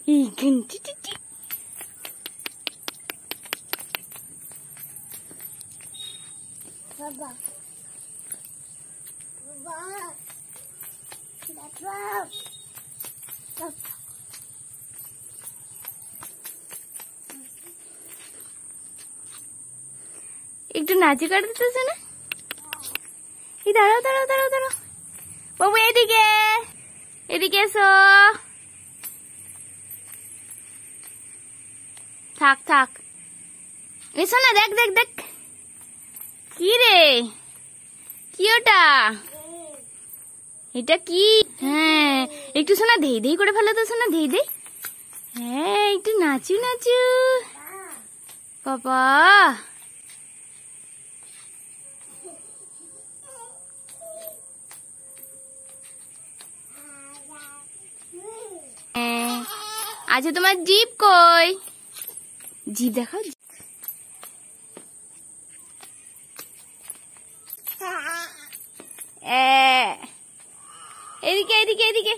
Baba. একটু নাচি কাটতেছে না? এই দাঁড়াও দাঁড়াও দাঁড়াও দাঁড়াও বাবু, এদিকে এদিকে এসো। থাক থাক, এসো না। দেখ দেখ দেখ, কি রে, কি ওটা? এটা কি? হ্যাঁ, একটু শোনা ধেই ধেই করে ফেলো তো শোনা, ধেই ধেই। হ্যাঁ, একটু নাচু নাচু বাবা। আচ্ছা, তোমার জিভ কই? জিভ দেখাও। এদিকে এদিকে এদিকে।